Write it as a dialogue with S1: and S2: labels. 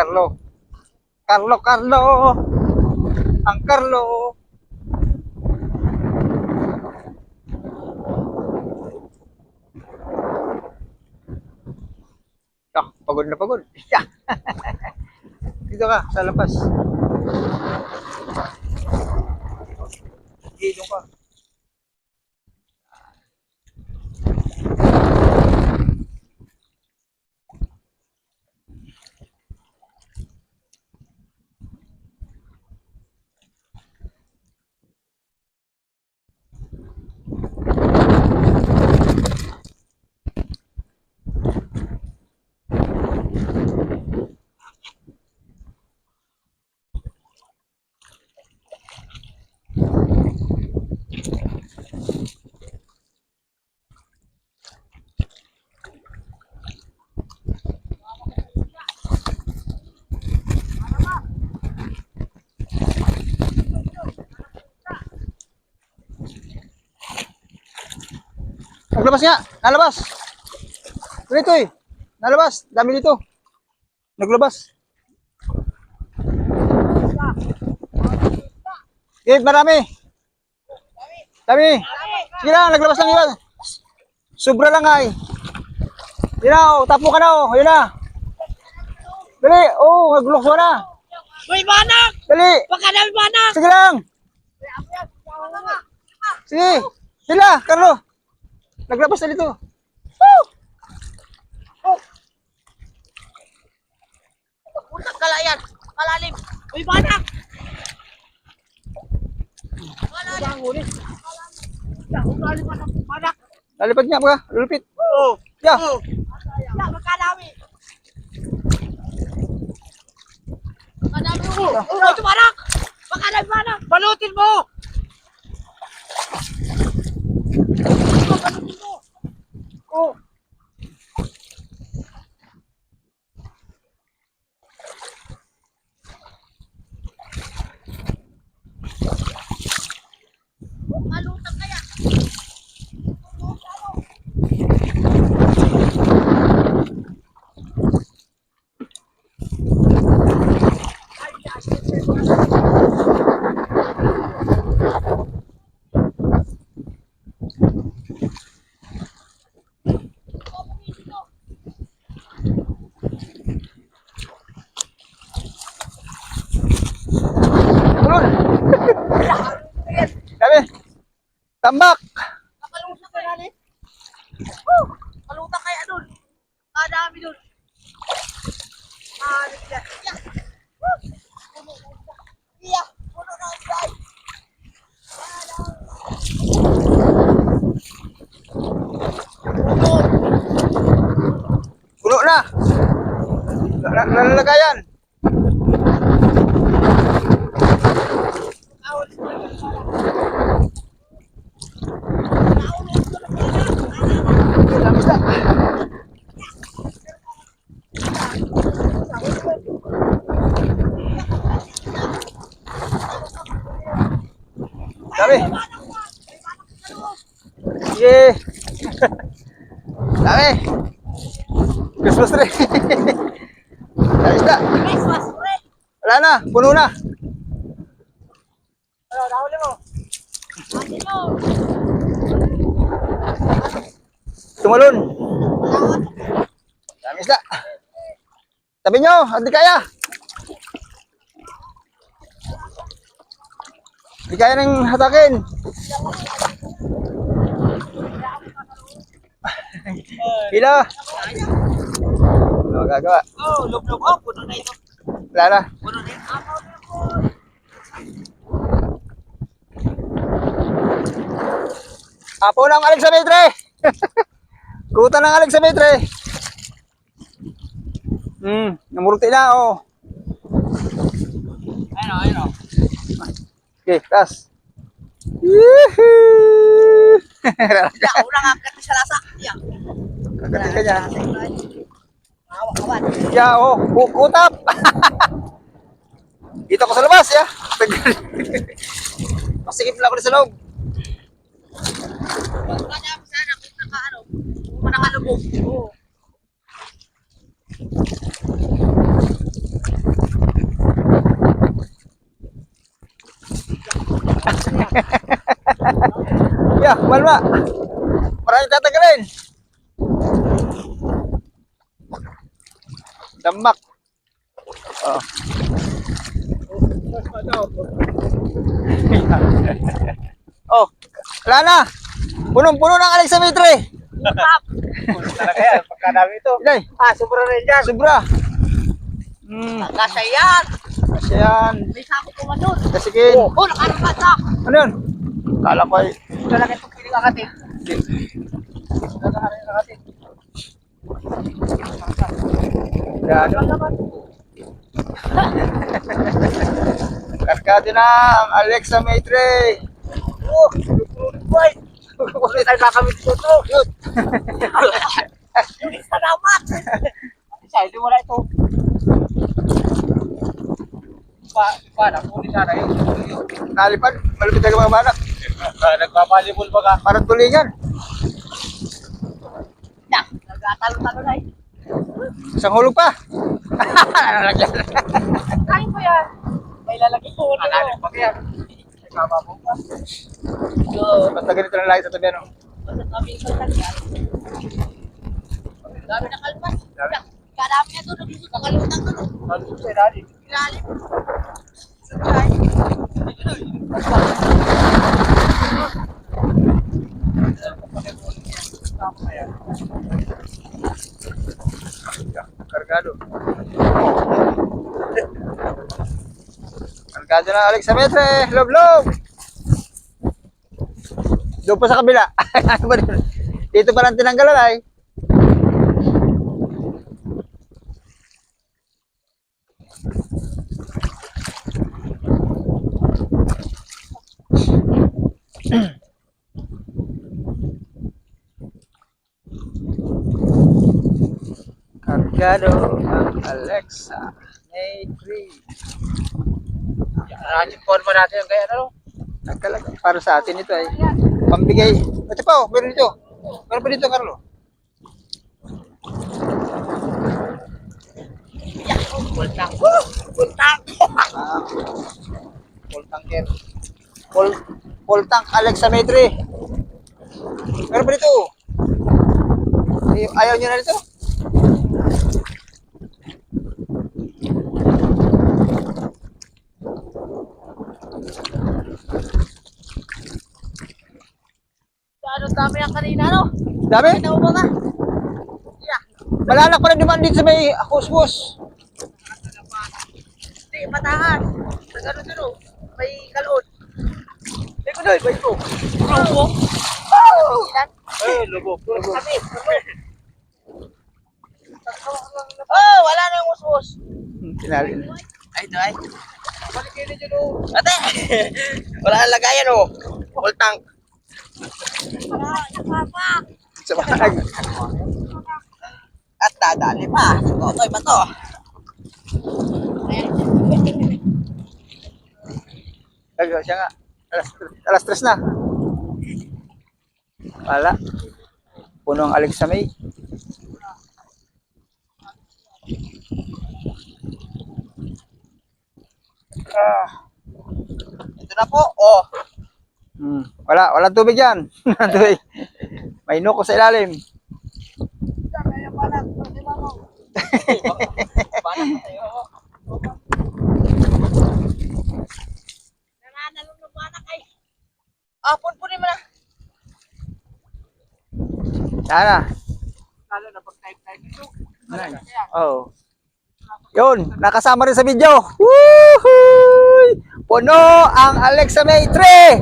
S1: Carlo. Carlo. Ang Carlo. Pagod na pagod. Dito ka, sa labas. Dito ka. Naglabas nga, nalabas. Dito eh. Nalabas, dami dito. Naglabas. Eh, marami. Dami. Sige lang, naglabas lang yun. Sobra lang ay. Yun na, tapo ka na oh. Yun na. Dali, oh, naglukso na.
S2: May banak!
S1: Dali.
S2: Baka na may banak!
S1: Sige lang. Sige. Sila, Carlo. Naglabas na dito. Woo!
S2: Putak kalayan! Kalalim! May banak! Kalalim! Banak!
S1: Lalipad nga mga, lulupit.
S2: Oo!
S1: Ya.
S2: Oo! Ya, magkalawi! Magkalawi mo! Oo, ito banak! Magkalawi banak! Balutin mo! Balutin mo! Oo! Malutang kaya!
S1: Tulun. Dami. Tambak.
S2: Nakalutang kaya ni? Malutang kaya dun! Kadami dun! Yan! Yan! Iya! Puno na ang dry!
S1: Puno na. Nalalagayan. Dami isda. Dami. Sige. Dami. Christmas tree. Dami isda.
S2: Christmas tree!
S1: Wala na, puno na.
S2: Ano, nahuli mo? Ano mo?
S1: Tumalon. Dami isda. Sabi nyo, hindi kaya. Hindi kaya nang hatakin. Pila. Ano gagawa?
S2: Oh, loob-loob. Oh, puno na ito.
S1: Wala na.
S2: Puno na ito.
S1: Apo ng Alexametre. Kuta ng Alexametre. Namurti na oh.
S2: Ayun o, ayun o.
S1: Okay, tas. Yee-hoo!
S2: Ya, ulang angkat sa lasa. Ya.
S1: Kagatin ka niya.
S2: Awak-awak.
S1: Ya, oh, kutap. Dito ako sa labas, ya. Masikip lang ako sa loob.
S2: Kada mo sana kung naka-ano, kung nakalubog. Oo.
S1: Yeah, malma. Maraming tatagalin. Damak. Oh. Oh, wala na. Punong-puno ng Alexametre.
S2: Talaga yan, pagkadami ito.
S1: Ilay,
S2: Sobra rin dyan.
S1: sobra.
S2: Kasya yan.
S1: Kasi yan.
S2: May sako po man doon.
S1: Kasikin.
S2: Nakarapat na.
S1: Ano yun? Kala ko ay...
S2: Talaga itong piling akatin.
S1: Yan. Karkado na ang Alexametre.
S2: Oh, boy. Kung tayo kakamit dito. Yun. Salamat. Hindi mo na ito. Kunin sana yun.
S1: Nalipad. Malupit talaga mga banak.
S2: Nagpamalibol ba ka?
S1: Parang tulingan.
S2: Nagtatalo-talo na eh.
S1: Isang hulog pa. Nalagyan.
S2: Kain ko yan. May lalaki ko. Alalim pa kaya. Nagkama mo pa.
S1: Basta ganito na lang sa tabi ano.
S2: Basta kami sa kanya. Dami na kalmas. Kadami na doon. Nakalimutan ko. Ano sa ilalim? Ilalim.
S1: Kargado. Kargado na Alexametre. Lob-lob. Doon pa sa kabila. Dito pa lang tinanggalan ay. Kargado ang Alexa Matrix.
S2: Rajin phone mo natin yung kaya ano?
S1: Nagkalaga. Para sa atin ito ay pambigay. Ito pa, meron dito. Meron pa dito, Carlo.
S2: Bultang. Bultang.
S1: Full tanker. Full tank Alexa Matrix. Meron pa dito. Ayaw nyo na dito?
S2: Ano dami yan kanina no?
S1: Dami?
S2: Kita mo ba ka? Yeah.
S1: Malanak pa na naman dito sa may kuskus.
S2: Hindi, patahan. Nagano dito. May kalon. May kunoy, may ito. Lubo. Lubog. Kami. Oh, wala na yung usbos.
S1: Tinali na.
S2: Ay, ito ay. Balik kayo dyan o. Ate! Wala na lagayan o. Full tank.
S1: Sa balag.
S2: At dadali pa. Totoy ba to?
S1: Kagawa siya nga. Alas 3 na. Wala. Puno ang Alexa May.
S2: Ito na po. Oh.
S1: Walang tubig yan. Walang tubig. May nuko sa ilalim.
S2: Nananalong ng banak ay. Punpunin mo na.
S1: Sana.
S2: Lalo na pag-type ito.
S1: Oh. Yun, nakasama rin sa video. Woohoo! Puno ang Alexa May 3.